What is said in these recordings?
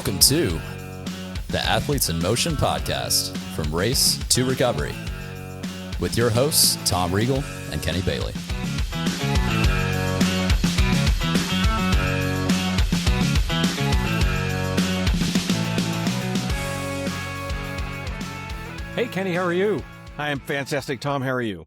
Welcome to the Athletes in Motion podcast, from race to recovery, with your hosts, Tom Riegel and Kenny Bailey. Hey, Kenny, how are you? I'm fantastic, Tom. How are you?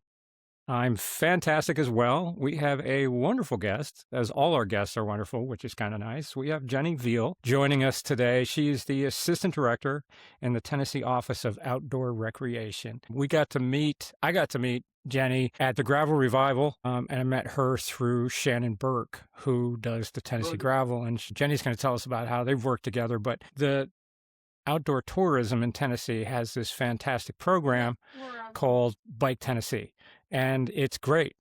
I'm fantastic as well. We have a wonderful guest, as all our guests are wonderful, which is kind of nice. We have Jenni Veal joining us today. She's the Assistant Director in the Tennessee Office of Outdoor Recreation. I got to meet Jenni at the Gravel Revival, and I met her through Shannon Burke, who does the Tennessee Gravel. And Jenni's going to tell us about how they've worked together. But the outdoor tourism in Tennessee has this fantastic program called Bike Tennessee. And it's great.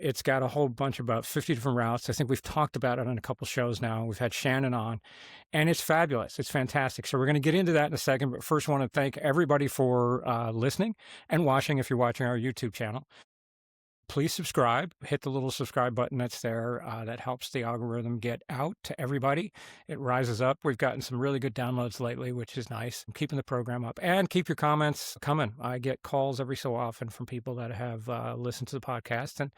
It's got a whole bunch, about 50 different routes. I think we've talked about it on a couple shows now. We've had Shannon on, and it's fabulous. It's fantastic. So we're going to get into that in a second. But first, I want to thank everybody for listening and watching. If you're watching our YouTube channel, please subscribe. Hit the little subscribe button that's there. That helps the algorithm get out to everybody. It rises up. We've gotten some really good downloads lately, which is nice. I'm keeping the program up. And keep your comments coming. I get calls every so often from people that have listened to the podcast. And,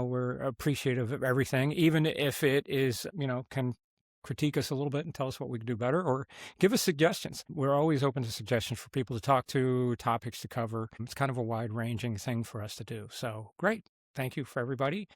we're appreciative of everything, even if it is, can critique us a little bit and tell us what we can do better, or give us suggestions. We're always open to suggestions for people to talk to, topics to cover. It's kind of a wide-ranging thing for us to do. So great. Thank you for everybody.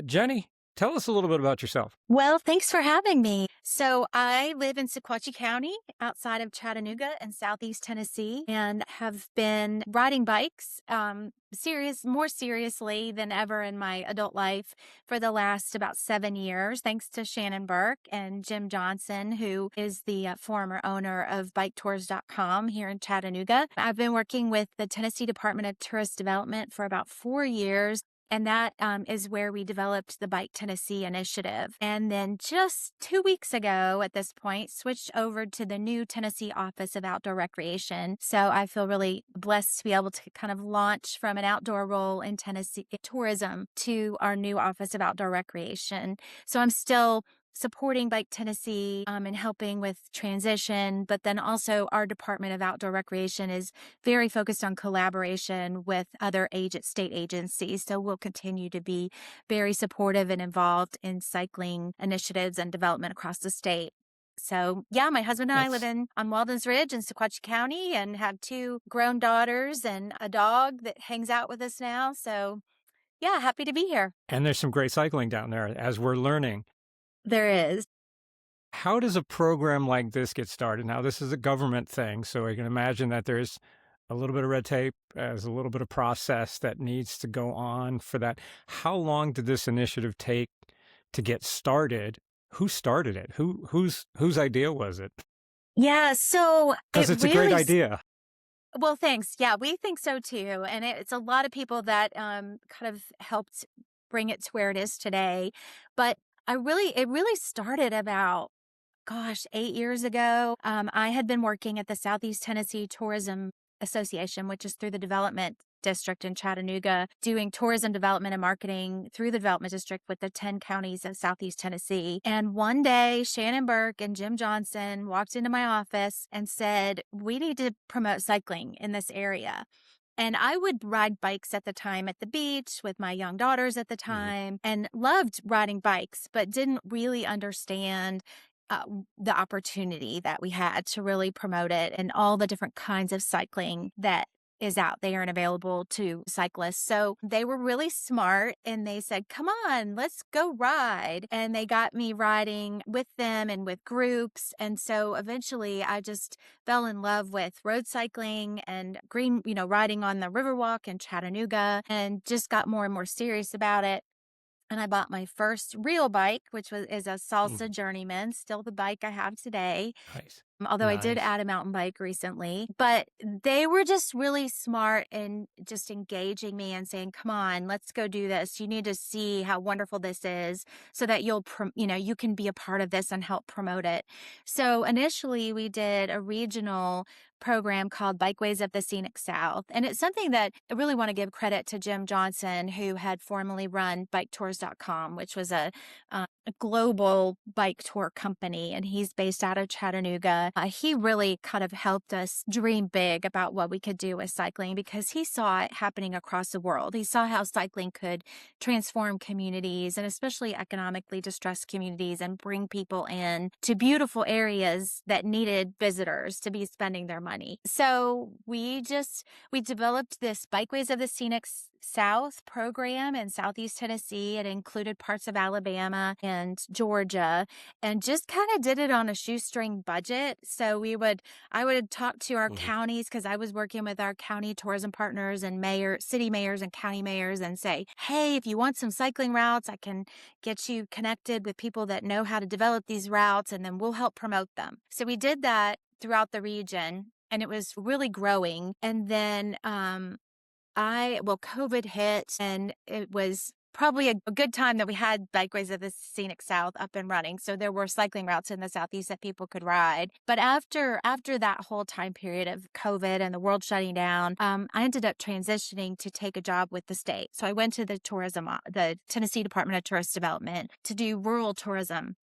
Jenni, tell us a little bit about yourself. Well, thanks for having me. So I live in Sequatchie County outside of Chattanooga in Southeast Tennessee, and have been riding bikes more seriously than ever in my adult life for the last about 7 years, thanks to Shannon Burke and Jim Johnson, who is the former owner of BikeTours.com here in Chattanooga. I've been working with the Tennessee Department of Tourist Development for about 4 years. And that is where we developed the Bike Tennessee initiative. And then just 2 weeks ago at this point, switched over to the new Tennessee Office of Outdoor Recreation. So I feel really blessed to be able to kind of launch from an outdoor role in Tennessee tourism to our new Office of Outdoor Recreation. So I'm still supporting Bike Tennessee and helping with transition, but then also our Department of Outdoor Recreation is very focused on collaboration with other state agencies. So we'll continue to be very supportive and involved in cycling initiatives and development across the state. So yeah, my husband and I live on Walden's Ridge in Sequatchie County and have 2 grown daughters and a dog that hangs out with us now. So yeah, happy to be here. And there's some great cycling down there, as we're learning. There is. How does a program like this get started? Now, this is a government thing, so I can imagine that there's a little bit of red tape, there's a little bit of process that needs to go on for that. How long did this initiative take to get started? Who started it? Whose idea was it? Yeah, so because it's a great idea. Well, thanks. Yeah, we think so too, and it's a lot of people that kind of helped bring it to where it is today. But it really started about, 8 years ago. I had been working at the Southeast Tennessee Tourism Association, which is through the Development District in Chattanooga, doing tourism development and marketing through the Development District with the 10 counties of Southeast Tennessee. And one day, Shannon Burke and Jim Johnson walked into my office and said, we need to promote cycling in this area. And I would ride bikes at the time at the beach with my young daughters at the time, and loved riding bikes, but didn't really understand the opportunity that we had to really promote it and all the different kinds of cycling that is out there and available to cyclists. So they were really smart, and they said, come on, let's go ride. And they got me riding with them and with groups. And so eventually I just fell in love with road cycling and riding on the Riverwalk in Chattanooga, and just got more and more serious about it. And I bought my first real bike, which is a Salsa Journeyman, still the bike I have today. Nice. Although I did add a mountain bike recently. But they were just really smart in just engaging me and saying, come on, let's go do this. You need to see how wonderful this is so that you can be a part of this and help promote it. So initially we did a regional program called Bikeways of the Scenic South. And it's something that I really want to give credit to Jim Johnson, who had formerly run BikeTours.com, which was a global bike tour company, and he's based out of Chattanooga. He really kind of helped us dream big about what we could do with cycling because he saw it happening across the world. He saw how cycling could transform communities and especially economically distressed communities and bring people in to beautiful areas that needed visitors to be spending their money. So we developed this Bikeways of the Scenic South program in Southeast Tennessee. It included parts of Alabama and Georgia, and just kind of did it on a shoestring budget. So I would talk to our counties because I was working with our county tourism partners and city mayors and county mayors and say, hey, if you want some cycling routes, I can get you connected with people that know how to develop these routes, and then we'll help promote them. So we did that throughout the region, and it was really growing. And then COVID hit, and it was probably a good time that we had Bikeways of the Scenic South up and running. So there were cycling routes in the Southeast that people could ride. But after that whole time period of COVID and the world shutting down, I ended up transitioning to take a job with the state. So I went to the Tennessee Department of Tourist Development to do rural tourism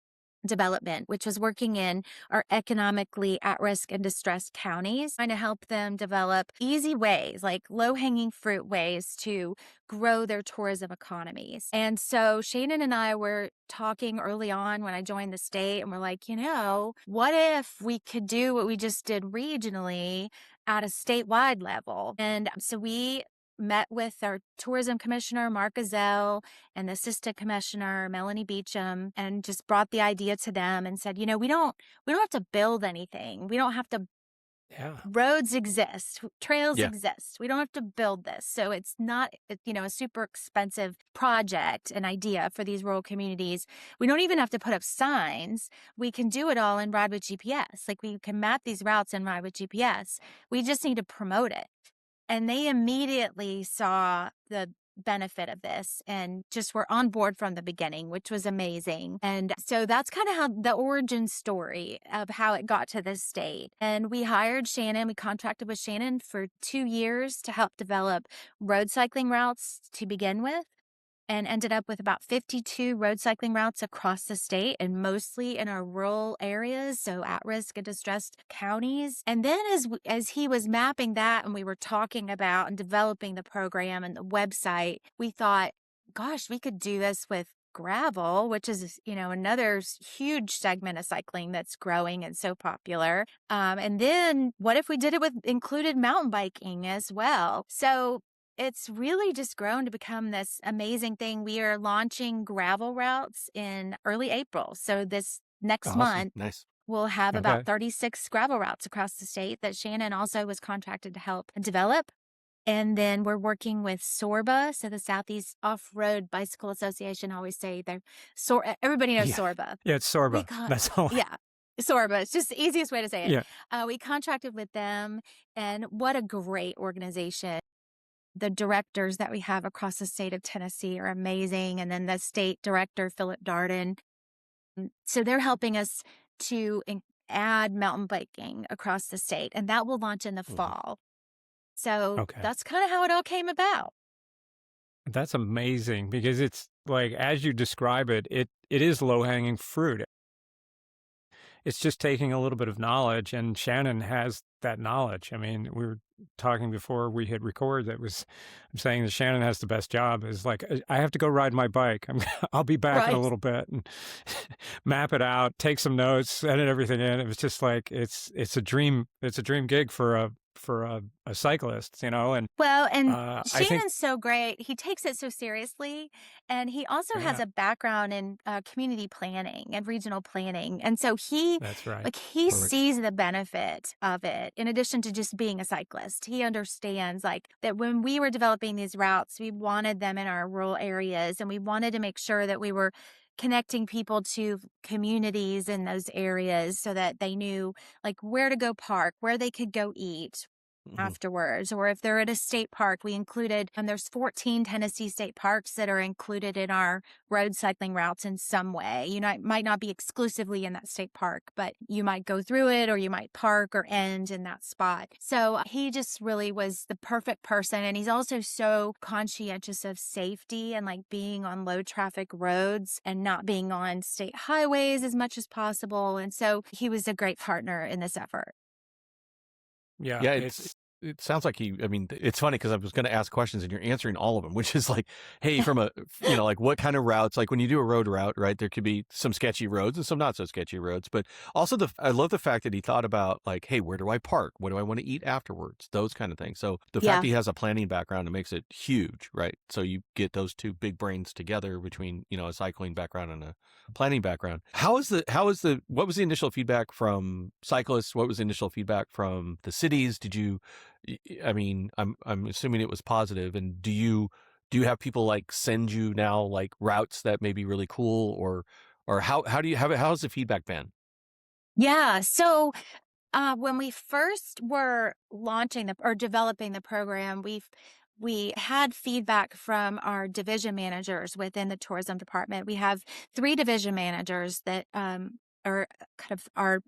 development, which was working in our economically at-risk and distressed counties, trying to help them develop easy ways, like low-hanging fruit ways to grow their tourism economies. And so Shannon and I were talking early on when I joined the state, and we're like, what if we could do what we just did regionally at a statewide level? And so we met with our tourism commissioner, Mark Gazelle, and the assistant commissioner, Melanie Beecham, and just brought the idea to them and said, we don't have to build anything. We don't have to. Yeah. Roads exist, trails Yeah. exist. We don't have to build this. So it's not, a super expensive project, an idea for these rural communities. We don't even have to put up signs. We can do it all and ride with GPS. Like we can map these routes and ride with GPS. We just need to promote it. And they immediately saw the benefit of this and just were on board from the beginning, which was amazing. And so that's kind of how the origin story of how it got to this state. And we hired Shannon. We contracted with Shannon for 2 years to help develop road cycling routes to begin with, and ended up with about 52 road cycling routes across the state and mostly in our rural areas, so at-risk and distressed counties. And then as he was mapping that and we were talking about and developing the program and the website, we thought, gosh, we could do this with gravel, which is, another huge segment of cycling that's growing and so popular. And then what if we did it with included mountain biking as well? So it's really just grown to become this amazing thing. We are launching gravel routes in early April. So this next month, Nice. we'll have Okay. about 36 gravel routes across the state that Shannon also was contracted to help develop. And then we're working with SORBA, so the Southeast Off-Road Bicycle Association. I always say everybody knows Yeah. SORBA. Yeah, it's Sorba. That's all. Yeah. SORBA. It's just the easiest way to say it. Yeah. We contracted with them, and what a great organization. The directors that we have across the state of Tennessee are amazing. And then the state director, Philip Darden. So they're helping us to add mountain biking across the state, and that will launch in the fall. So that's kind of how it all came about. That's amazing because it's like, as you describe it, it is low-hanging fruit. It's just taking a little bit of knowledge, and Shannon has that knowledge. I mean, we were talking before we hit record. I'm saying that Shannon has the best job. Is like, I have to go ride my bike. I'll be back in a little bit and map it out, take some notes, edit everything in. It was just like it's a dream. It's a dream gig for a cyclist, And Shannon's so great. He takes it so seriously, and he also has a background in community planning and regional planning, and so that's right. Like he sees the benefit of it. In addition to just being a cyclist, he understands like that when we were developing these routes, we wanted them in our rural areas, and we wanted to make sure that we were connecting people to communities in those areas so that they knew like where to go park, where they could go eat, afterwards, or if they're at a state park, we included, and there's 14 Tennessee state parks that are included in our road cycling routes in some way. You know, might not be exclusively in that state park, but you might go through it or you might park or end in that spot. So he just really was the perfect person. And he's also so conscientious of safety and like being on low traffic roads and not being on state highways as much as possible. And so he was a great partner in this effort. Yeah, Yeah, it sounds like I mean, it's funny because I was going to ask questions and you're answering all of them, which is like, hey, from a, like what kind of routes, like when you do a road route, right, there could be some sketchy roads and some not so sketchy roads. But also I love the fact that he thought about like, hey, where do I park? What do I want to eat afterwards? Those kind of things. So the fact he has a planning background, it makes it huge, right? So you get those two big brains together between, a cycling background and a planning background. What was the initial feedback from cyclists? What was the initial feedback from the cities? I mean, I'm assuming it was positive. And do you have people like send you now like routes that may be really cool, or how do you have it? How's the feedback been? Yeah. So when we first were launching or developing the program, we had feedback from our division managers within the tourism department. We have 3 division managers that are kind of our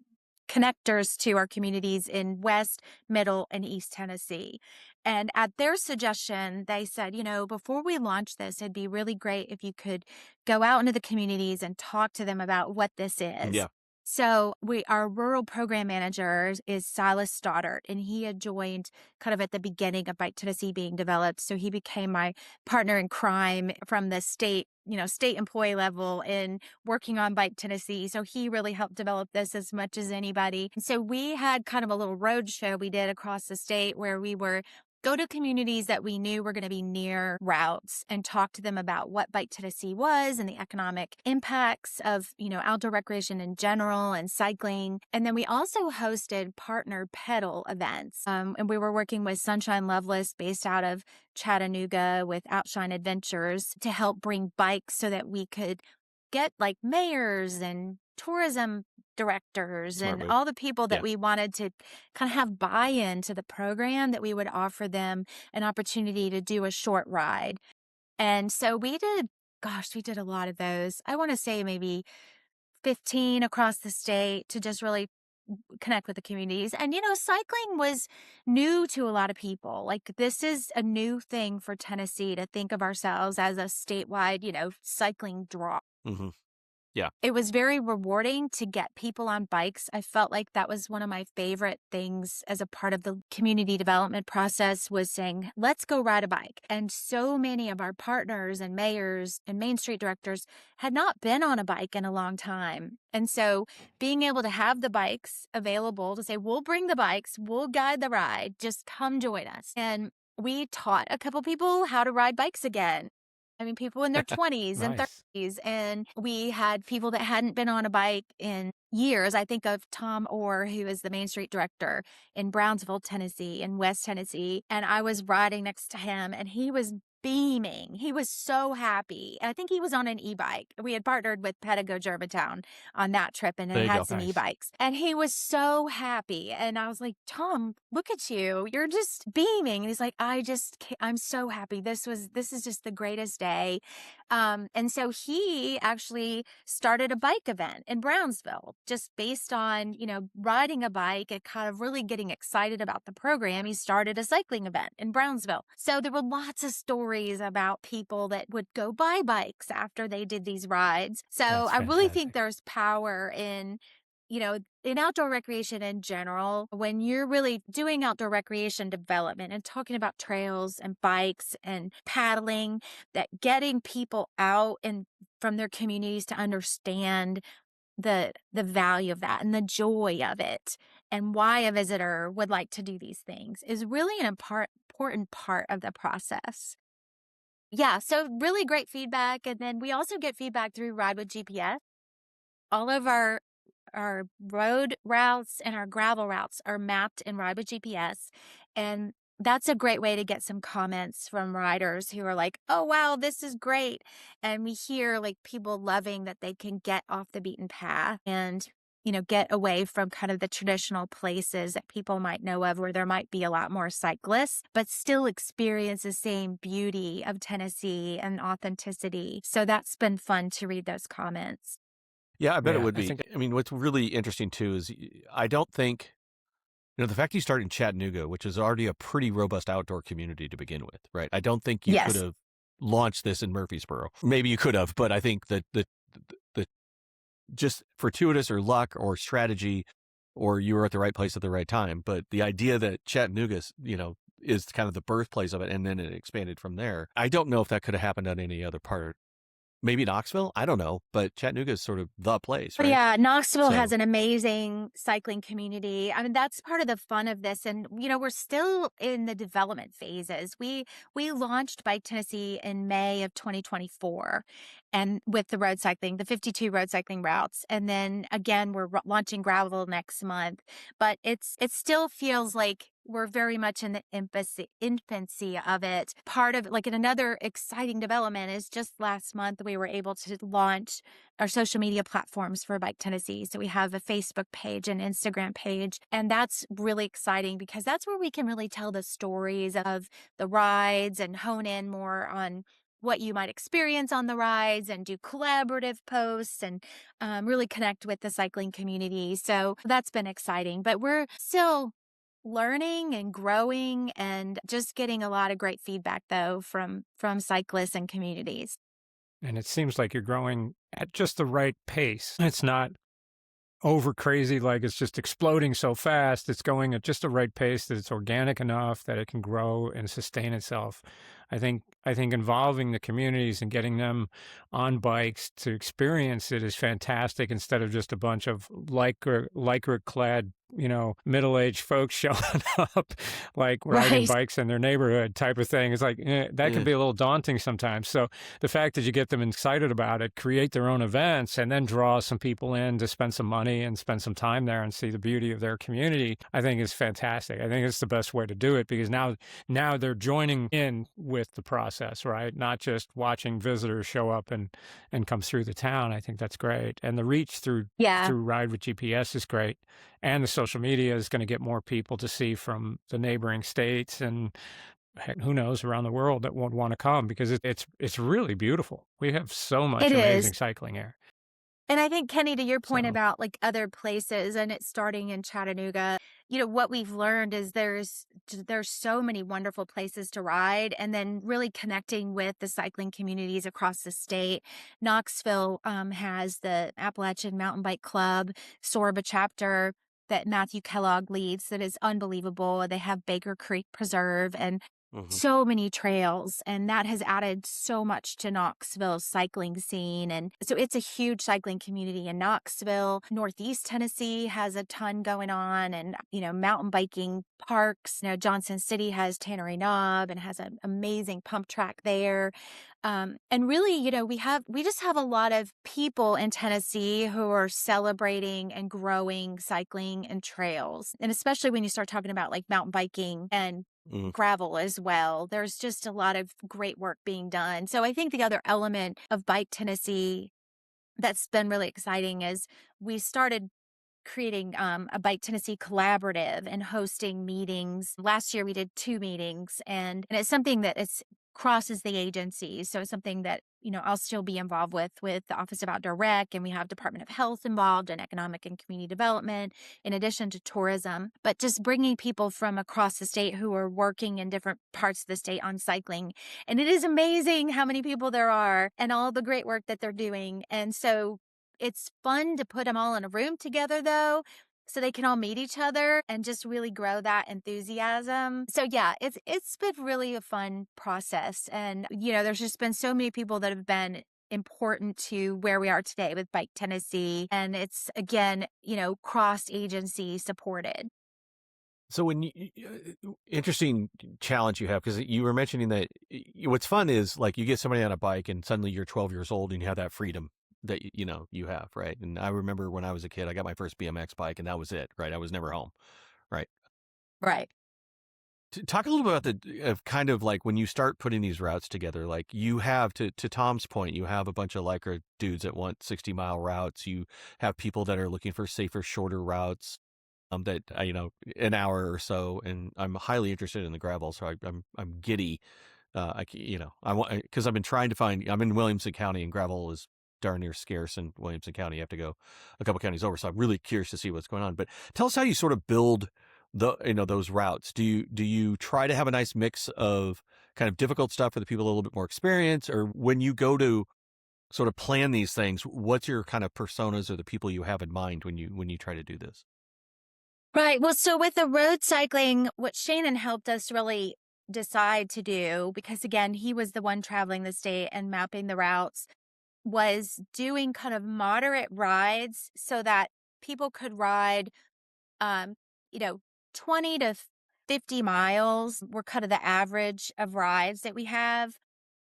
connectors to our communities in West, Middle, and East Tennessee. And at their suggestion, they said, before we launch this, it'd be really great if you could go out into the communities and talk to them about what this is. Yeah. So our rural program manager is Silas Stoddard, and he had joined kind of at the beginning of Bike Tennessee being developed. So he became my partner in crime from the state employee level in working on Bike Tennessee. So he really helped develop this as much as anybody. And so we had kind of a little road show we did across the state where we were go to communities that we knew were going to be near routes and talk to them about what Bike Tennessee was and the economic impacts of, outdoor recreation in general and cycling. And then we also hosted partner pedal events. And we were working with Sunshine Loveless based out of Chattanooga with Outshine Adventures to help bring bikes so that we could get like mayors and tourism directors Smart and move. all the people that Yeah. we wanted to kind of have buy-in to the program, that we would offer them an opportunity to do a short ride. And so we did a lot of those. I want to say maybe 15 across the state to just really connect with the communities. And, cycling was new to a lot of people. Like, this is a new thing for Tennessee to think of ourselves as a statewide, cycling draw. Mm-hmm. Yeah. It was very rewarding to get people on bikes. I felt like that was one of my favorite things as a part of the community development process, was saying, let's go ride a bike. And so many of our partners and mayors and Main Street directors had not been on a bike in a long time. And so being able to have the bikes available to say, we'll bring the bikes, we'll guide the ride, just come join us. And we taught a couple people how to ride bikes again. I mean, people in their 20s and Nice. 30s. And we had people that hadn't been on a bike in years. I think of Tom Orr, who is the Main Street director in Brownsville, Tennessee, in West Tennessee. And I was riding next to him and he was beaming. He was so happy. I think he was on an e-bike. We had partnered with Pedigo Germantown on that trip, and There they you had go. some Nice. e-bikes. And he was so happy. And I was like, Tom, look at you. You're just beaming. And he's like, I'm so happy. This is just the greatest day. And so he actually started a bike event in Brownsville, just based on, riding a bike and kind of really getting excited about the program. He started a cycling event in Brownsville. So there were lots of stories about people that would go buy bikes after they did these rides. So That's I really think fantastic. there's power in, in outdoor recreation in general. When you're really doing outdoor recreation development and talking about trails and bikes and paddling, that getting people out and from their communities to understand the value of that and the joy of it and why a visitor would like to do these things is really an important part of the process. Yeah, so really great feedback. And then we also get feedback through Ride with GPS. All of our road routes and our gravel routes are mapped in Ride with GPS. And that's a great way to get some comments from riders who are like, oh, wow, this is great. And we hear like people loving that they can get off the beaten path and, get away from kind of the traditional places that people might know of where there might be a lot more cyclists, but still experience the same beauty of Tennessee and authenticity. So that's been fun to read those comments. Yeah, I bet it Yeah, would I be. think I mean, what's really interesting too is I don't think, the fact you started in Chattanooga, which is already a pretty robust outdoor community to begin with, right? I don't think you could Yes. have launched this in Murfreesboro. Maybe you could have, but I think that the just fortuitous or luck or strategy, or you were at the right place at the right time. But the idea that Chattanooga, is kind of the birthplace of it, and then it expanded from there. I don't know if that could have happened on any other part. Maybe Knoxville? I don't know, but Chattanooga is sort of the place, But right? yeah, Knoxville has So, an amazing cycling community. I mean, that's part of the fun of this. And, we're still in the development phases. We launched Bike Tennessee in May of 2024 and with the road cycling, the 52 road cycling routes. And then again, we're launching gravel next month. But it still feels like we're very much in the infancy of it. Part of like, and another exciting development is just last month we were able to launch our social media platforms for Bike Tennessee. So we have a Facebook page and Instagram page. And that's really exciting because that's where we can really tell the stories of the rides and hone in more on what you might experience on the rides and do collaborative posts and really connect with the cycling community. So that's been exciting. But we're still learning and growing and just getting a lot of great feedback though from cyclists and communities. and it seems like you're growing at just the right pace. It's not over crazy, like it's just exploding so fast. It's going at just the right pace that it's organic enough that it can grow and sustain itself. I think involving the communities and getting them on bikes to experience it is fantastic instead of just a bunch of lycra clad, middle-aged folks showing up like riding Right. bikes in their neighborhood type of thing. It's like that can yeah. be a little daunting sometimes. So the fact that you get them excited about it, create their own events, and then draw some people in to spend some money and spend some time there and see the beauty of their community, I think is fantastic. I think it's the best way to do it because now they're joining in with the process, right? Not just watching visitors show up and come through the town. I think that's great. And the reach through Yeah. Ride with GPS is great. And the social media is going to get more people to see from the neighboring states and heck, who knows, around the world that would want to come because it's really beautiful. We have so much It is. amazing cycling here. And I think, Kenny, to your point So about like other places and it's starting in Chattanooga, what we've learned is there's so many wonderful places to ride and then really connecting with the cycling communities across the state. Knoxville has the Appalachian Mountain Bike Club, Sorba chapter that Matthew Kellogg leads that is unbelievable. They have Baker Creek Preserve and Mhm. so many trails, and that has added so much to Knoxville's cycling scene. And so it's a huge cycling community in Knoxville. Northeast Tennessee has a ton going on, and mountain biking parks. Johnson City has Tannery Knob and has an amazing pump track there. And really, we just have a lot of people in Tennessee who are celebrating and growing cycling and trails. And especially when you start talking about like mountain biking and Mhm. gravel as well. There's just a lot of great work being done. So I think the other element of Bike Tennessee that's been really exciting is we started creating a Bike Tennessee collaborative and hosting meetings. Last year we did 2 meetings and it's something that crosses the agencies. So it's something that, I'll still be involved with the Office of Outdoor Rec, and we have Department of Health involved and Economic and Community Development in addition to tourism, but just bringing people from across the state who are working in different parts of the state on cycling. And it is amazing how many people there are and all the great work that they're doing. And so it's fun to put them all in a room together, though, so they can all meet each other and just really grow that enthusiasm. So yeah, it's been really a fun process. And, there's just been so many people that have been important to where we are today with Bike Tennessee. And it's, again, cross-agency supported. So interesting challenge you have, because you were mentioning that what's fun is like you get somebody on a bike and suddenly you're 12 years old and you have that freedom that you have, right? And I remember when I was a kid, I got my first BMX bike and that was it, right? I was never home, right? Right. Talk a little bit about of kind of like when you start putting these routes together, like you have to Tom's point, you have a bunch of Lycra dudes that want 60-mile routes. You have people that are looking for safer, shorter routes. That an hour or so, and I'm highly interested in the gravel, so I'm giddy. I want because I've been trying to find. I'm in Williamson County, and gravel is darn near scarce in Williamson County. You have to go a couple counties over, so I'm really curious to see what's going on. But tell us how you sort of build those routes. Do you try to have a nice mix of kind of difficult stuff for the people a little bit more experienced, or when you go to sort of plan these things, what's your kind of personas or the people you have in mind when you try to do this? Right. Well, so with the road cycling, what Shannon helped us really decide to do, because again, he was the one traveling the state and mapping the routes, was doing kind of moderate rides so that people could ride, um, you know, 20 to 50 miles were kind of the average of rides that we have,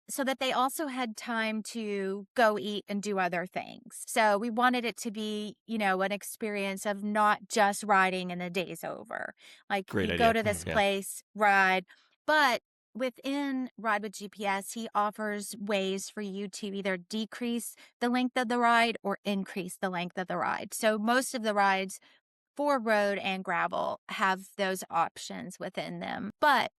so that they also had time to go eat and do other things. So we wanted it to be, an experience of not just riding and the day's over. Like Great you idea. go to this Yeah. place, ride, but within Ride with GPS, he offers ways for you to either decrease the length of the ride or increase the length of the ride. So most of the rides for road and gravel have those options within them. But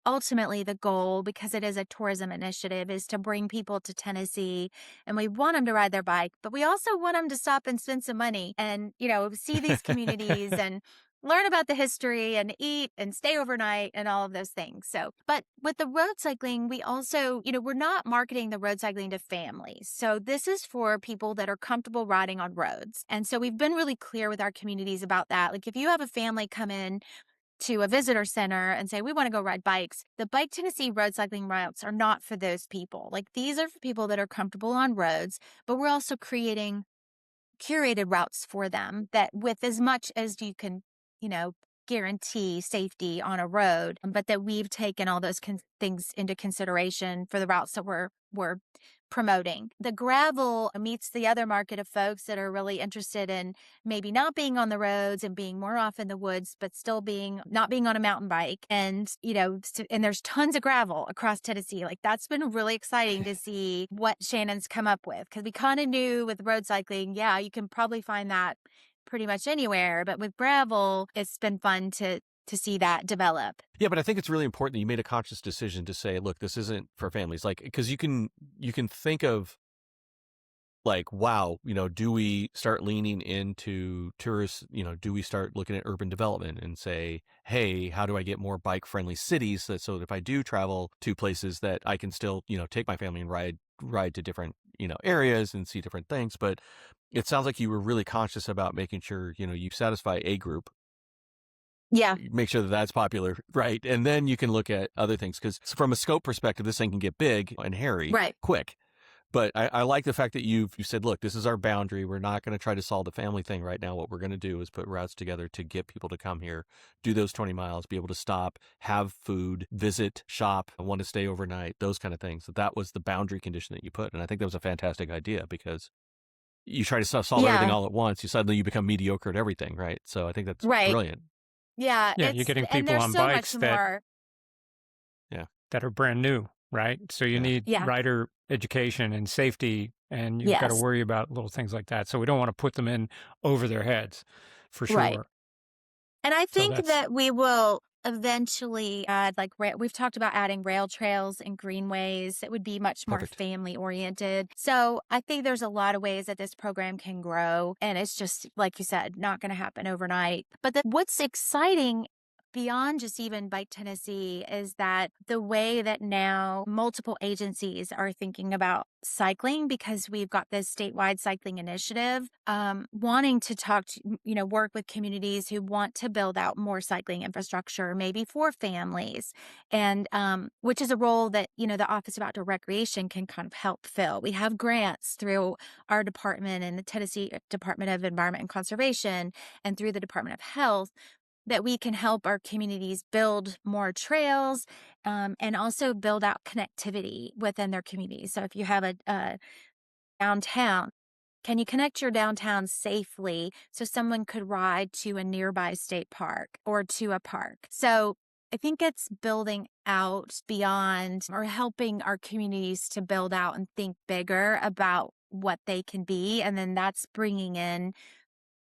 ultimately, the goal, because it is a tourism initiative, is to bring people to Tennessee, and we want them to ride their bike, but we also want them to stop and spend some money and, see these communities and learn about the history and eat and stay overnight and all of those things. So, but with the road cycling, we also, we're not marketing the road cycling to families. So this is for people that are comfortable riding on roads. And so we've been really clear with our communities about that. Like if you have a family come in to a visitor center and say, we want to go ride bikes, the Bike Tennessee road cycling routes are not for those people. Like these are for people that are comfortable on roads, but we're also creating curated routes for them that with as much as you can, guarantee safety on a road, but that we've taken all those things into consideration for the routes that we're promoting. The gravel meets the other market of folks that are really interested in maybe not being on the roads and being more off in the woods, but still not being on a mountain bike. And, and there's tons of gravel across Tennessee. Like that's been really exciting to see what Shannon's come up with. Cause we kind of knew with road cycling, yeah, you can probably find that pretty much anywhere. But with gravel, it's been fun to see that develop. Yeah, but I think it's really important that you made a conscious decision to say, look, this isn't for families. Like, because you can think of like, wow, do we start leaning into tourists? Do we start looking at urban development and say, hey, how do I get more bike friendly cities so that if I do travel to places that I can still, take my family and ride to different, areas and see different things. But it sounds like you were really conscious about making sure, you satisfy a group. Yeah. Make sure that that's popular, right? And then you can look at other things because from a scope perspective, this thing can get big and hairy quick. But I like the fact that you said, look, this is our boundary. We're not going to try to solve the family thing right now. What we're going to do is put routes together to get people to come here, do those 20 miles, be able to stop, have food, visit, shop, want to stay overnight, those kind of things. That was the boundary condition that you put. And I think that was a fantastic idea because you try to solve everything all at once. Suddenly you become mediocre at everything, right? So I think that's brilliant. Yeah. Yeah, you're getting people on bikes that are brand new, right? So you need rider education and safety, and you've got to worry about little things like that. So we don't want to put them in over their heads, for sure. Right. And I think that we will eventually add, we've talked about adding rail trails and greenways that would be much more family oriented. So I think there's a lot of ways that this program can grow. And it's just, like you said, not going to happen overnight. But what's exciting beyond just even Bike Tennessee is that the way that now multiple agencies are thinking about cycling, because we've got this statewide cycling initiative, wanting to work with communities who want to build out more cycling infrastructure, maybe for families, and which is a role that, the Office of Outdoor Recreation can kind of help fill. We have grants through our department and the Tennessee Department of Environment and Conservation and through the Department of Health that we can help our communities build more trails, and also build out connectivity within their communities. So if you have a downtown, can you connect your downtown safely so someone could ride to a nearby state park or to a park? So I think it's building out beyond or helping our communities to build out and think bigger about what they can be. And then that's bringing in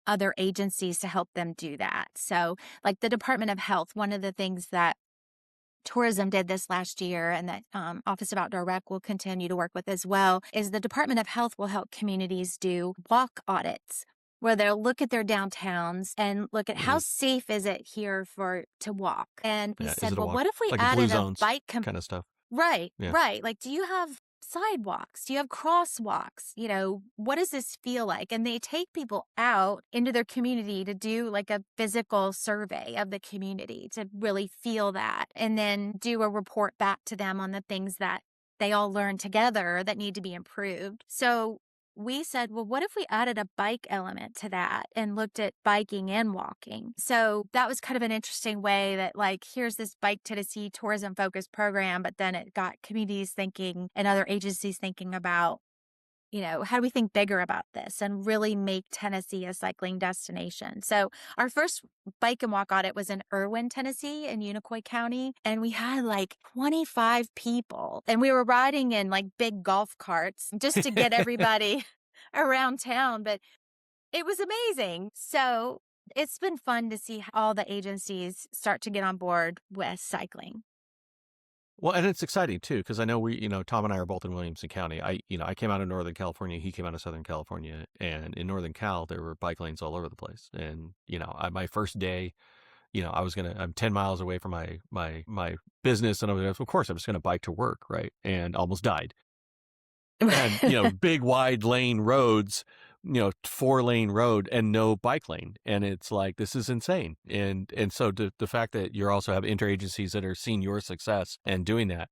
other agencies to help them do that. So, like the Department of Health, one of the things that tourism did this last year and that Office of Outdoor Rec will continue to work with as well is the Department of Health will help communities do walk audits where they'll look at their downtowns and look at how safe is it here to walk. And we Yeah. Is said, it a well, walk? what if we Like the blue added a zones bike kind of stuff. Right, Yeah. right. Like, do you have sidewalks? Do you have crosswalks? What does this feel like? And they take people out into their community to do like a physical survey of the community to really feel that and then do a report back to them on the things that they all learned together that need to be improved. So we said, well, what if we added a bike element to that and looked at biking and walking? So that was kind of an interesting way that, like, here's this Bike Tennessee tourism focused program, but then it got communities thinking and other agencies thinking about, how do we think bigger about this and really make Tennessee a cycling destination? So our first bike and walk audit was in Irwin, Tennessee in Unicoi County. And we had like 25 people and we were riding in like big golf carts just to get everybody around town. But it was amazing. So it's been fun to see how all the agencies start to get on board with cycling. Well, and it's exciting too, because I know Tom and I are both in Williamson County. I came out of Northern California. He came out of Southern California. And in Northern Cal, there were bike lanes all over the place. And, my first day, I'm 10 miles away from my business. And of course, I was going to bike to work. Right. And almost died. And, big wide lane roads, 4-lane road and no bike lane. And it's like, this is insane. And so the fact that you also have interagencies that are seeing your success and doing that.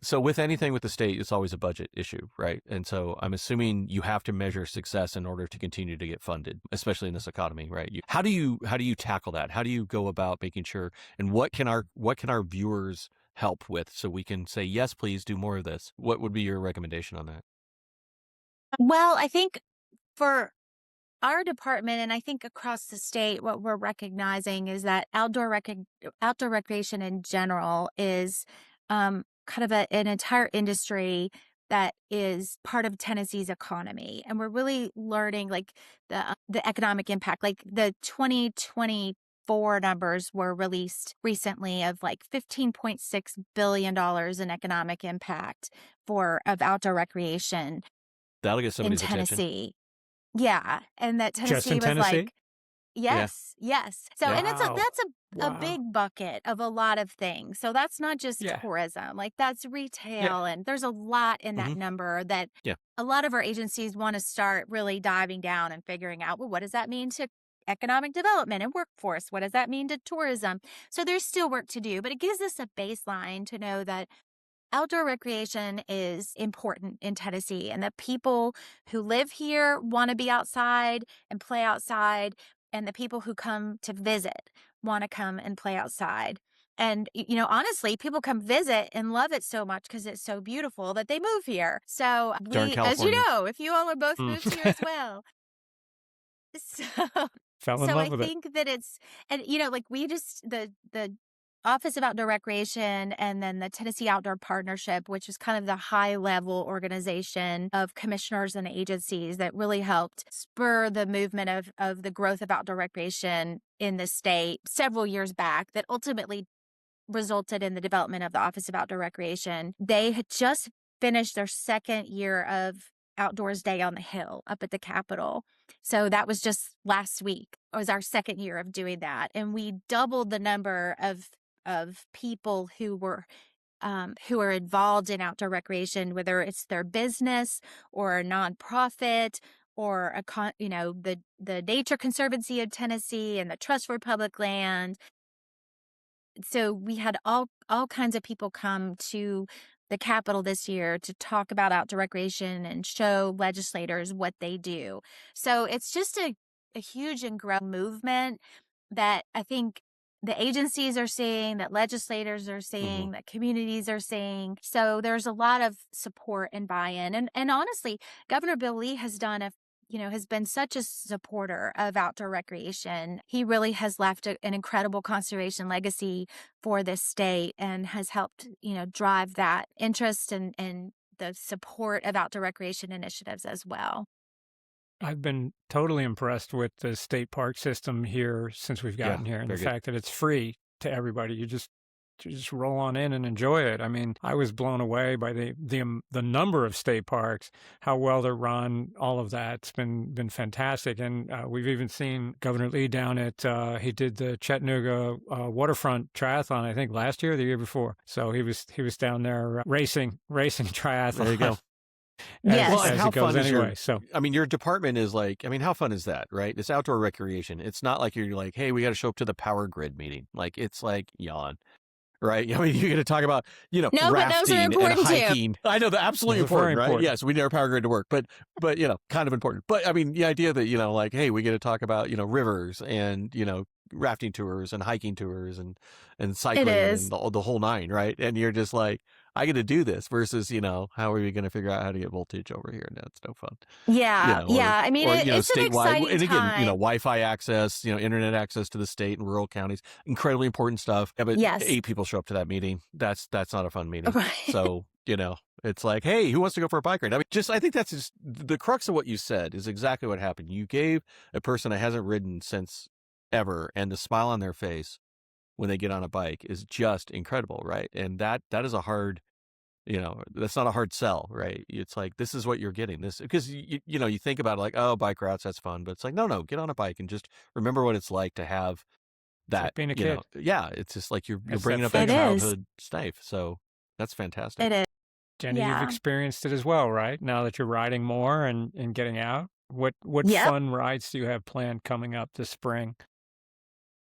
So with anything with the state, it's always a budget issue, right? And so I'm assuming you have to measure success in order to continue to get funded, especially in this economy, right? How do you tackle that? How do you go about making sure, and what can our viewers help with so we can say, yes, please do more of this? What would be your recommendation on that? Well, I think for our department, and I think across the state, what we're recognizing is that outdoor recreation in general is kind of an entire industry that is part of Tennessee's economy. And we're really learning like the economic impact, like the 2024 numbers were released recently of like $15.6 billion in economic impact of outdoor recreation That'll get in somebody's attention. Tennessee. Yeah, and that Just Tennessee in was Tennessee? like, yes. So, and that's Wow. a big bucket of a lot of things. So that's not just Yeah. tourism, like that's retail, and there's a lot in that number that Yeah. a lot of our agencies want to start really diving down and figuring out, well, what does that mean to economic development and workforce? What does that mean to tourism? So there's still work to do, but it gives us a baseline to know that outdoor recreation is important in Tennessee, and the people who live here want to be outside and play outside, and the people who come to visit want to come and play outside. And, honestly, people come visit and love it so much because it's so beautiful that they move here. So Darn as you Californians. know, if you all are both moved here as well. So Fell in so love I with it. think that and like we just the Office of Outdoor Recreation and then the Tennessee Outdoor Partnership, which is kind of the high level organization of commissioners and agencies that really helped spur the movement of the growth of outdoor recreation in the state several years back, that ultimately resulted in the development of the Office of Outdoor Recreation. They had just finished their second year of Outdoors Day on the Hill up at the Capitol. So that was just last week. It was our second year of doing that. And we doubled the number of people who are involved in outdoor recreation, whether it's their business or a nonprofit or the Nature Conservancy of Tennessee and the Trust for Public Land. So we had all kinds of people come to the Capitol this year to talk about outdoor recreation and show legislators what they do. So it's just a huge and growing movement that I think the agencies are seeing, that legislators are seeing, that communities are seeing. So there's a lot of support and buy-in. And honestly, Governor Bill Lee has done a has been such a supporter of outdoor recreation. He really has left an incredible conservation legacy for this state and has helped, drive that interest and the support of outdoor recreation initiatives as well. I've been totally impressed with the state park system here since we've gotten here, and the fact that it's free to everybody. You just roll on in and enjoy it. I mean, I was blown away by the number of state parks, how well they're run, all of that. It's been fantastic. And we've even seen Governor Lee down at he did the Chattanooga waterfront triathlon, I think last year or the year before. So he was down there racing triathlon. There you go. Yes. Well, and as how it goes fun is anyway. So I mean, your department is like, I mean, how fun is that, right? It's outdoor recreation. It's not like you're like, hey, we got to show up to the power grid meeting. Like, it's like, yawn. Right? I mean, you're going to talk about, No, but those are rafting and important too. hiking. I know, they're absolutely Those are very important, right? important. Yes, we need our power grid to work, but kind of important. But I mean, the idea that, like, hey, we get to talk about, rivers and, rafting tours and hiking tours and cycling is. and the whole nine, right? And you're just like, I get to do this versus, how are we going to figure out how to get voltage over here? No, it's no fun. Yeah. I mean, it's an exciting and again, time. Wi-Fi access, internet access to the state and rural counties, incredibly important stuff. Yeah, but Yes. 8 people show up to that meeting. That's not a fun meeting. Right. So, it's like, hey, who wants to go for a bike ride? I mean, I think that's just the crux of what you said is exactly what happened. You gave a person that hasn't ridden since ever, and the smile on their face when they get on a bike is just incredible, right? And that is a hard, that's not a hard sell, right? It's like, this is what you're getting. This, because you think about it like, oh, bike routes, that's fun, but it's like, no, get on a bike and just remember what it's like to have that. like being a kid. Yeah, it's just like you're It's bringing that up that It is. childhood stuff. So that's fantastic. It is. Jenny, Yeah. you've experienced it as well, right? Now that you're riding more and getting out, what Yep. fun rides do you have planned coming up this spring?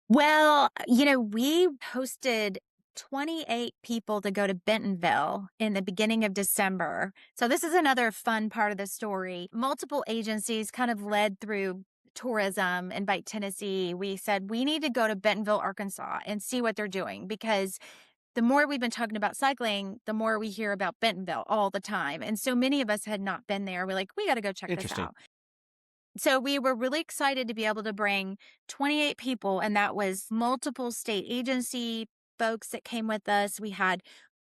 Well, we hosted 28 people to go to Bentonville in the beginning of December. So this is another fun part of the story. Multiple agencies kind of led through tourism in Bike Tennessee. We said we need to go to Bentonville, Arkansas and see what they're doing, because the more we've been talking about cycling, the more we hear about Bentonville all the time. And so many of us had not been there. We're like, we got to go check this Interesting. out. So we were really excited to be able to bring 28 people, and that was multiple state agency folks that came with us. We had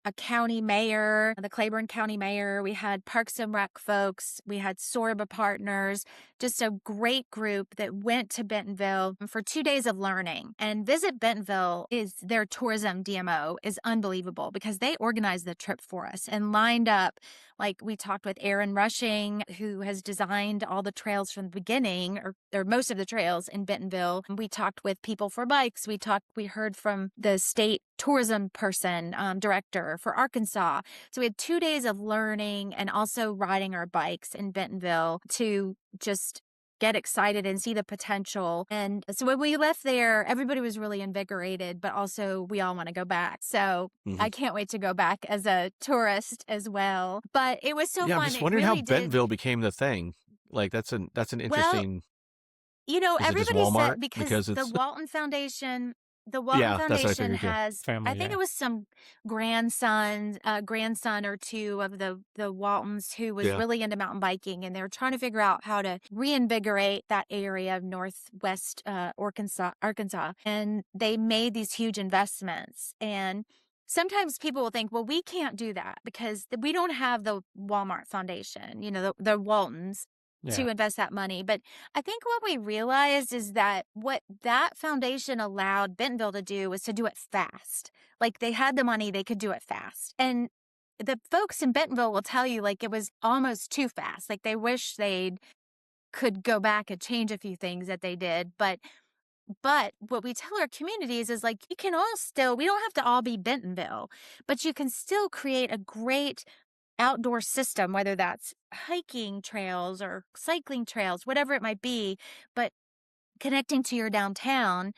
a county mayor, the Claiborne County mayor. We had Parks and Rec folks. We had Sorba partners, just a great group that went to Bentonville for 2 days of learning. And Visit Bentonville their tourism DMO is unbelievable, because they organized the trip for us and lined up. Like, we talked with Aaron Rushing, who has designed all the trails from the beginning, or most of the trails in Bentonville. We talked with People for Bikes. We heard from the state tourism person, director for Arkansas. So we had 2 days of learning and also riding our bikes in Bentonville to just get excited and see the potential. And so when we left there, everybody was really invigorated, but also we all want to go back. So I can't wait to go back as a tourist as well. But it was so fun. I'm just It wondering really how did. Bentonville became the thing. Like, that's an interesting. Is it just Everybody Walmart? said because Because the it's Walton Foundation. The Yeah, Walton that's what I Foundation figured, yeah. has, Family, I think yeah. it was some grandson or two of the Waltons who was Yeah. really into mountain biking, and they were trying to figure out how to reinvigorate that area of northwest Arkansas. And they made these huge investments. And sometimes people will think, well, we can't do that because we don't have the Walmart Foundation, the Waltons, to Yeah. invest that money. But I think what we realized is that what that foundation allowed Bentonville to do was to do it fast. Like, they had the money, they could do it fast. And the folks in Bentonville will tell you, like, it was almost too fast. Like, they wish they could go back and change a few things that they did. But what we tell our communities is, like, we don't have to all be Bentonville, but you can still create a great outdoor system, whether that's hiking trails or cycling trails, whatever it might be, but connecting to your downtown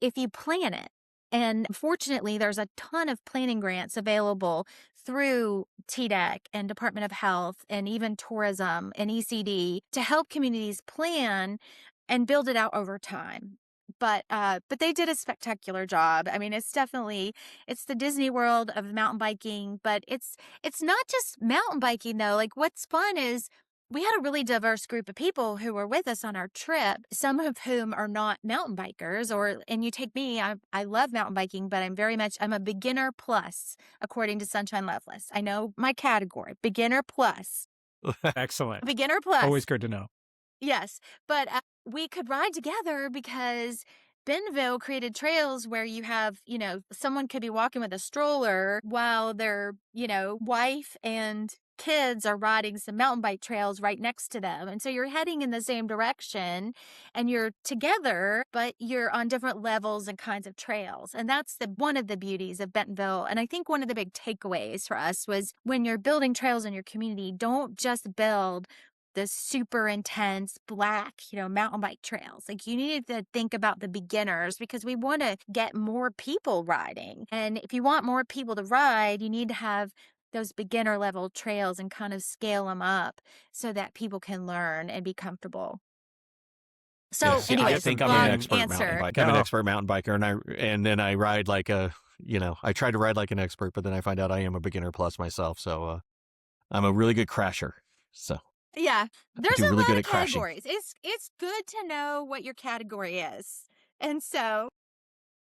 if you plan it. And fortunately, there's a ton of planning grants available through TDEC and Department of Health and even tourism and ECD to help communities plan and build it out over time. But they did a spectacular job. I mean, it's the Disney World of mountain biking, but it's not just mountain biking though. Like, what's fun is we had a really diverse group of people who were with us on our trip, some of whom are not mountain bikers and you take me, I love mountain biking, but I'm a beginner plus, according to Sunshine Loveless. I know my category, beginner plus, Excellent. beginner plus. Always good to know. Yes, but we could ride together because Bentonville created trails where you have, someone could be walking with a stroller while their, wife and kids are riding some mountain bike trails right next to them. And so you're heading in the same direction and you're together, but you're on different levels and kinds of trails. And that's one of the beauties of Bentonville. And I think one of the big takeaways for us was when you're building trails in your community, don't just build the super intense black, mountain bike trails. Like you need to think about the beginners because we want to get more people riding. And if you want more people to ride, you need to have those beginner level trails and kind of scale them up so that people can learn and be comfortable. So See, anyways, I think I'm long an expert mountain answer. biker. I'm an expert mountain biker, and then I ride like I try to ride like an expert, but then I find out I am a beginner plus myself. So I'm a really good crasher. So Yeah, there's do a really lot good of at crashing. categories. It's good to know what your category is. And so,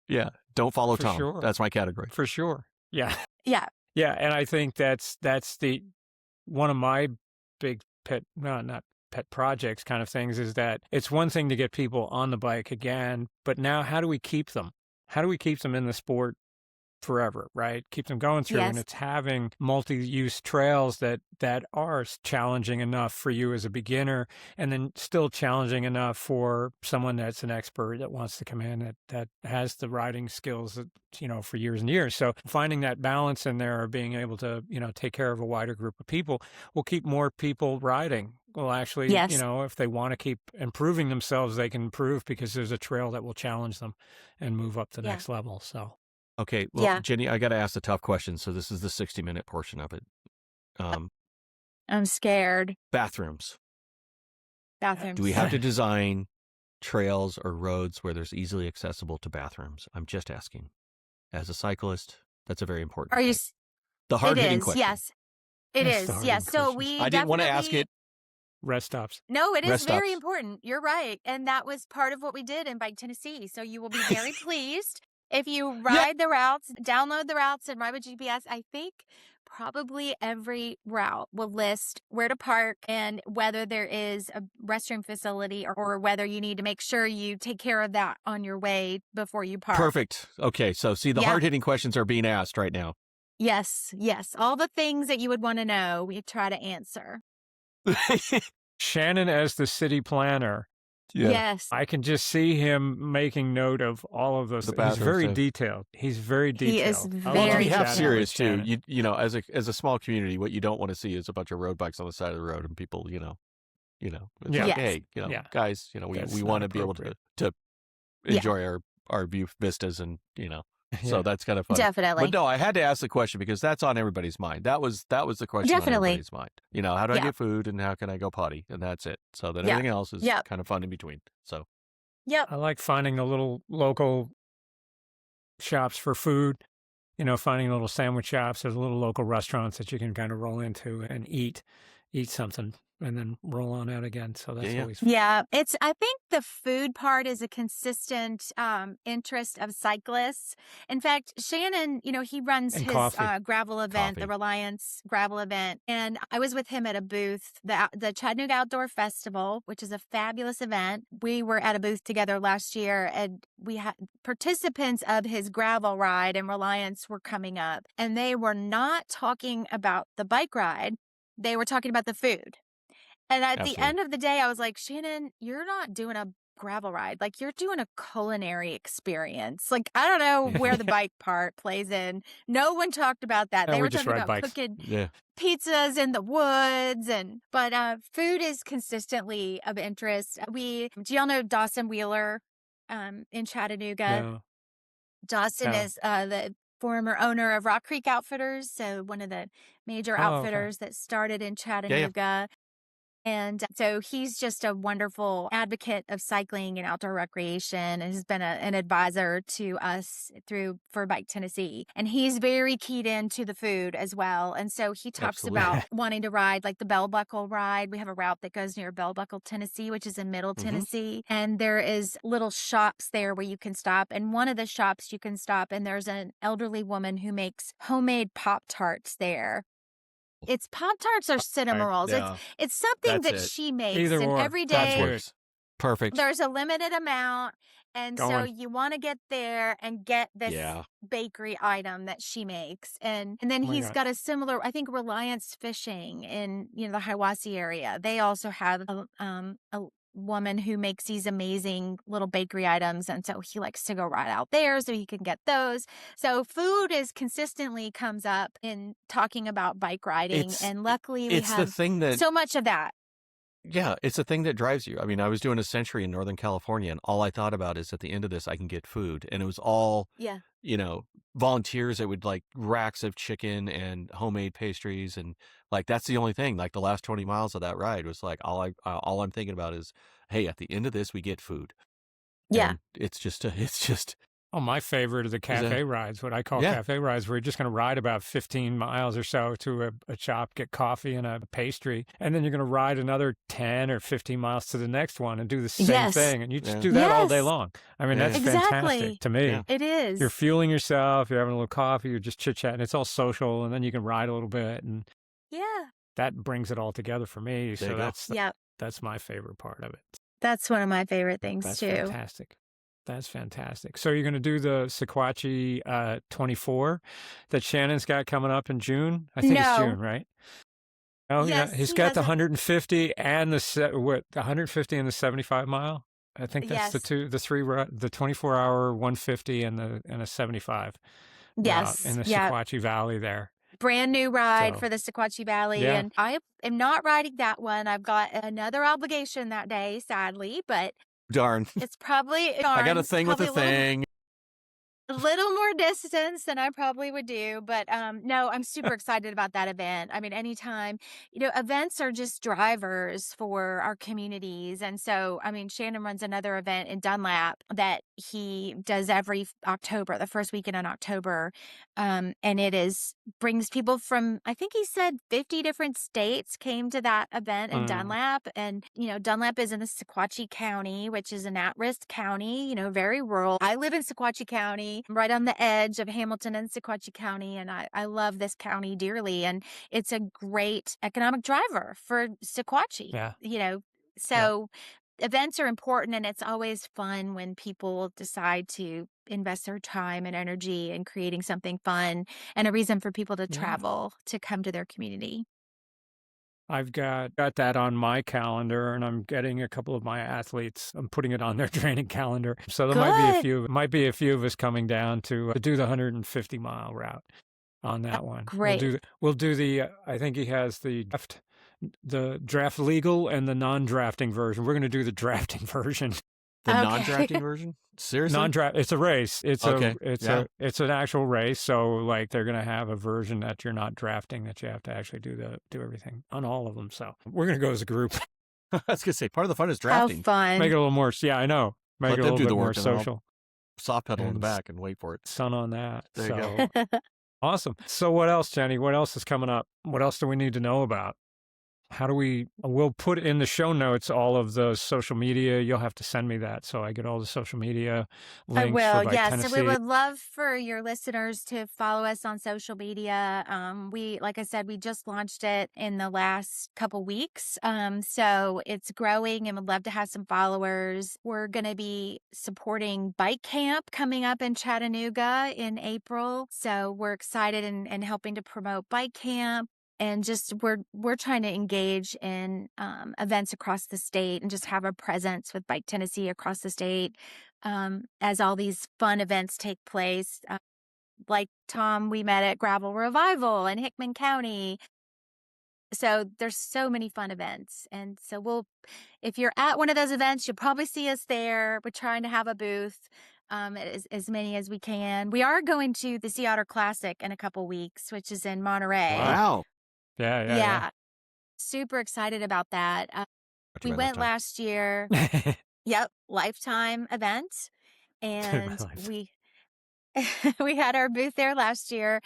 Yeah, don't follow For Tom. sure. That's my category. For sure. Yeah. yeah, Yeah. And I think that's the one of my big pet, no, not pet projects kind of things is that it's one thing to get people on the bike again, but now how do we keep them? How do we keep them in the sport forever, right? Keep them going through. And yes, it's having multi-use trails that are challenging enough for you as a beginner and then still challenging enough for someone that's an expert that wants to come in that has the riding skills that, for years and years. So finding that balance in there of being able to, take care of a wider group of people will keep more people riding. Well, actually, yes, if they want to keep improving themselves, they can improve because there's a trail that will challenge them and move up the yeah, next level. So Okay, well, yeah. Jenny, I got to ask the tough question. So this is the 60-minute portion of it. I'm scared. Bathrooms. Bathrooms. Do we have to design trails or roads where there's easily accessible to bathrooms? I'm just asking. As a cyclist, that's a very important Are you? thing. The hard-hitting It is. question. Yes, it That's the is. hard Yes. So questions. we I didn't want to ask definitely. it. Rest stops. No, it is Rest very stops. important. You're right. And that was part of what we did in Bike Tennessee. So you will be very pleased if you ride the routes, download the routes and ride with GPS. I think probably every route will list where to park and whether there is a restroom facility or whether you need to make sure you take care of that on your way before you park. Perfect. Okay, so see, the Yeah. hard-hitting questions are being asked right now. Yes. Yes. All the things that you would want to know, we try to answer. Shannon as the city planner, Yes. I can just see him making note of all of those. The He's very bathrooms, too. detailed. He's very He detailed. is I Well, love to very be half chatting with serious too, Shannon. as a small community, what you don't want to see is a bunch of road bikes on the side of the road and people, it's Yeah. like, Yes. hey, Yeah. guys, That's we not want to be able appropriate. to Yeah. enjoy our view vistas and so Yeah. that's kind of fun. Definitely. But no, I had to ask the question because that's on everybody's mind. That was the question on Definitely. everybody's mind. How do I Yeah. get food and how can I go potty? And that's it. So then Yeah. everything else is Yep. kind of fun in between. So Yep. I like finding the little local shops for food, finding little sandwich shops. There's little local restaurants that you can kind of roll into and eat something and then roll on out again. So that's Yeah. always fun. Yeah, I think the food part is a consistent interest of cyclists. In fact, Shannon, he runs And his coffee. gravel event, the Coffee. Reliance gravel event. And I was with him at a booth, the Chattanooga Outdoor Festival, which is a fabulous event. We were at a booth together last year and we had participants of his gravel ride and Reliance were coming up and they were not talking about the bike ride. They were talking about the food. And at the Absolutely. end of the day, I was like, Shannon, you're not doing a gravel ride. Like, you're doing a culinary experience. Like, I don't know where the bike part plays in. No one talked about that. No, They we were just talking ride about bikes. cooking Yeah. pizzas in the woods. But food is consistently of interest. Do y'all know Dawson Wheeler in Chattanooga? No. Dawson No. is the former owner of Rock Creek Outfitters. So one of the major Oh, okay. outfitters that started in Chattanooga. And so he's just a wonderful advocate of cycling and outdoor recreation and has been an advisor to us for Bike Tennessee. And he's very keyed into the food as well. And so he talks Absolutely. about wanting to ride like the Bell Buckle ride. We have a route that goes near Bell Buckle, Tennessee, which is in Middle Tennessee. And there is little shops there where you can stop. And one of the shops you can stop, and there's an elderly woman who makes homemade Pop-Tarts there. It's Pop-Tarts or Cinnamorolls. Yeah. It's something That's that it. she makes. Either and or. every That's day good. Perfect. there's a limited amount. And so Going. you want to get there and get this Yeah. bakery item that she makes. And then Oh my he's God. got a similar, I think, Reliance Fishing in, the Hiwassee area. They also have a woman who makes these amazing little bakery items. And so he likes to go right out there so he can get those. So food is consistently comes up in talking about bike riding. And luckily we It's the have thing that so much of that. Yeah, it's the thing that drives you. I mean, I was doing a century in Northern California, and all I thought about is at the end of this, I can get food. And it was all, Yeah. volunteers that would like racks of chicken and homemade pastries. And like, that's the only thing. Like the last 20 miles of that ride was like, all I'm thinking about is, hey, at the end of this, we get food. Yeah. And it's just, Oh, my favorite are the cafe rides, what I call Yeah. cafe rides, where you're just going to ride about 15 miles or so to a shop, get coffee and a pastry, and then you're going to ride another 10 or 15 miles to the next one and do the same Yes. thing. And you just Yeah. do that all day Yes. long. I mean, Yeah. that's Exactly. fantastic to me. Yeah. It is. You're fueling yourself, you're having a little coffee, you're just chit-chatting. It's all social, and then you can ride a little bit, and Yeah. that brings it all together for me. There So you go. Yep. that's my favorite part of it. That's one of my favorite things That's too. fantastic. That's fantastic. So you're going to do the Sequatchie 24 that Shannon's got coming up in June? I think it's No. June, right? Oh, Yes, yeah. He's he got has the it. 150 and the 150 and the 75 mile. I think that's Yes. the 24-hour 150 and a 75 route Yes. in the Yeah. Sequatchie Valley there. Brand new ride So, for the Sequatchie Valley. yeah. And I am not riding that one. I've got another obligation that day, sadly, but Darn. it's probably I got a thing with a probably thing. a little more distance than I probably would do, but no, I'm super excited about that event. I mean, anytime, events are just drivers for our communities. And so, I mean, Shannon runs another event in Dunlap that he does every October, the first weekend in October. And it brings people from, I think he said 50 different states came to that event in Dunlap. And, Dunlap is in the Sequatchie County, which is an at-risk county, very rural. I live in Sequatchie County. I'm right on the edge of Hamilton and Sequatchie County, and I love this county dearly, and it's a great economic driver for Sequatchie. Yeah. So events are important, and it's always fun when people decide to invest their time and energy in creating something fun and a reason for people to Yeah. travel to come to their community. I've got that on my calendar, and I'm getting a couple of my athletes. I'm putting it on their training calendar. So there might be a few of us coming down to do the 150 mile route on that one. Great. We'll do the. I think he has the draft legal and the non-drafting version. We're going to do the drafting version. The Okay. non-drafting version? Seriously? Non-draft. It's a race. It's Okay. it's an actual race. So like they're going to have a version that you're not drafting, that you have to actually do everything on all of them. So we're going to go as a group. I was going to say, part of the fun is How drafting. fun. Make it a little more. Yeah, I know. Make Let it a them little do bit the more work and then I'll social. Soft pedal in the And back and wait for it. Sun on that. There you So go. awesome. So what else, Jenny? What else is coming up? What else do we need to know about? We'll put in the show notes all of the social media. You'll have to send me that so I get all the social media links I will, for Bike yes. Tennessee. And we would love for your listeners to follow us on social media. Like I said, we just launched it in the last couple weeks. So it's growing and would love to have some followers. We're going to be supporting Bike Camp coming up in Chattanooga in April. So we're excited and helping to promote Bike Camp. And just we're trying to engage in events across the state and just have a presence with Bike Tennessee across the state as all these fun events take place. Like Tom, we met at Gravel Revival in Hickman County. So there's so many fun events. And so if you're at one of those events, you'll probably see us there. We're trying to have a booth. As many as we can. We are going to the Sea Otter Classic in a couple weeks, which is in Monterey. Wow. Yeah. super excited about that. We By went lifetime. last year. Yep, lifetime event, and we we had our booth there last year.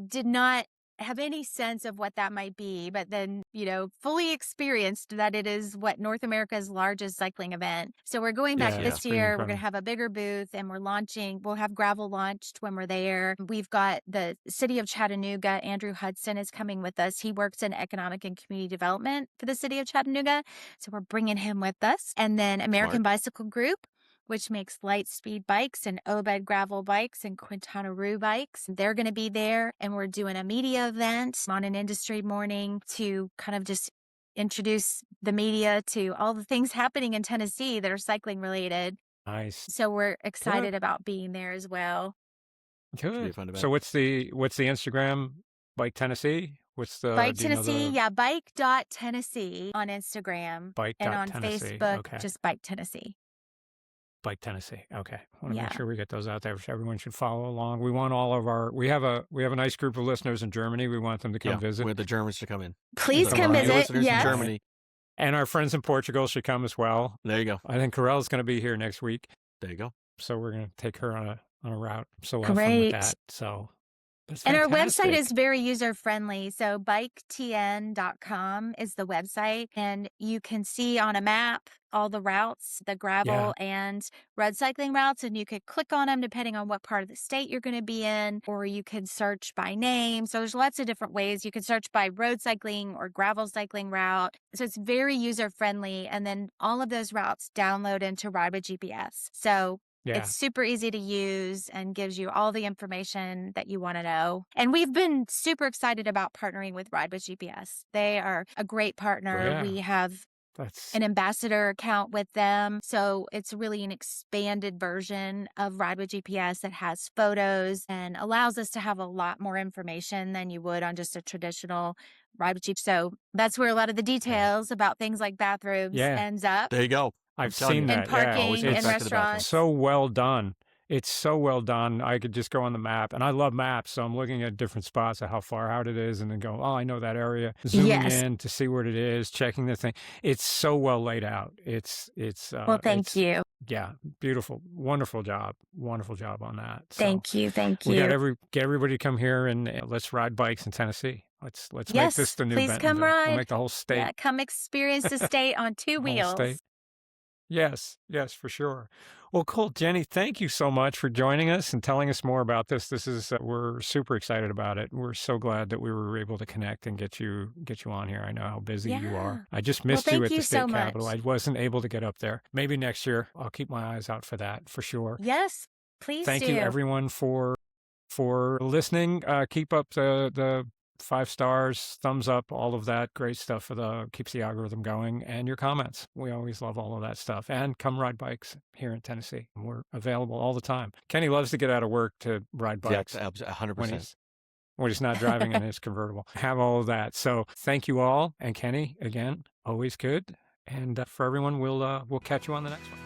Did not have any sense of what that might be, but then, fully experienced that it is what North America's largest cycling event. So we're going back Yeah, this it's pretty year. We're going incredible. to have a bigger booth and we'll have gravel launched when we're there. We've got the city of Chattanooga. Andrew Hudson is coming with us. He works in economic and community development for the city of Chattanooga. So we're bringing him with us. And then American Bicycle Group, which makes light speed bikes and Obed gravel bikes and Quintana Roo bikes. They're going to be there, and we're doing a media event on an industry morning to kind of just introduce the media to all the things happening in Tennessee that are cycling related. Nice. So we're excited about being there as well. Should be a Good. fun event. So what's the Instagram? Bike Tennessee? What's the Bike do you know Tennessee, the yeah, bike.tennessee on Instagram. And on Bike.Tennessee? Facebook, Okay. just Bike Tennessee. Bike Tennessee. Okay. Want to Yeah. make sure we get those out there. Everyone should follow along. We want all of our we have a nice group of listeners in Germany. We want them to come visit. We want the Germans to come in. Please Some come of our new visit. listeners in Yes. Germany. And our friends in Portugal should come as well. There you go. I think Corell's going to be here next week. There you go. So we're going to take her on a route. So we'll have fun with that. So that's And our fantastic. website is very user friendly. So biketn.com is the website. And you can see on a map all the routes, the gravel and road cycling routes. And you could click on them depending on what part of the state you're going to be in, or you could search by name. So there's lots of different ways. You can search by road cycling or gravel cycling route. So it's very user friendly. And then all of those routes download into Ride with GPS. So it's super easy to use and gives you all the information that you want to know. And we've been super excited about partnering with Ride with GPS. They are a great partner. Yeah. We have an ambassador account with them. So it's really an expanded version of Ride with GPS that has photos and allows us to have a lot more information than you would on just a traditional Ride with GPS. So that's where a lot of the details about things like bathrooms ends up. There you go. I've seen that. And parking and restaurants. So well done. It's so well done. I could just go on the map, and I love maps, so I'm looking at different spots of how far out it is, and then go, oh, I know that area. Zooming in to see what it is, checking the thing. It's so well laid out. It's well, thank you. Yeah, beautiful, wonderful job on that. So thank you. We got get everybody to come here and let's ride bikes in Tennessee. Let's make this the new please come Bentonville. ride. We'll make the whole state. Yeah, come experience the state on two wheels. Yes, for sure. Well, cool. Jenni, thank you so much for joining us and telling us more about this. This is, we're super excited about it. We're so glad that we were able to connect and get you on here. I know how busy you are. I just missed you at the state capitol. I wasn't able to get up there. Maybe next year. I'll keep my eyes out for that for sure. Yes, please Thank you everyone for listening. Keep up the 5 stars, thumbs up, all of that great stuff keeps the algorithm going, and your comments. We always love all of that stuff. And come ride bikes here in Tennessee. We're available all the time. Kenny loves to get out of work to ride bikes. Yeah, 100%. When he's not driving in his convertible. Have all of that. So thank you all. And Kenny, again, always good. And for everyone, we'll catch you on the next one.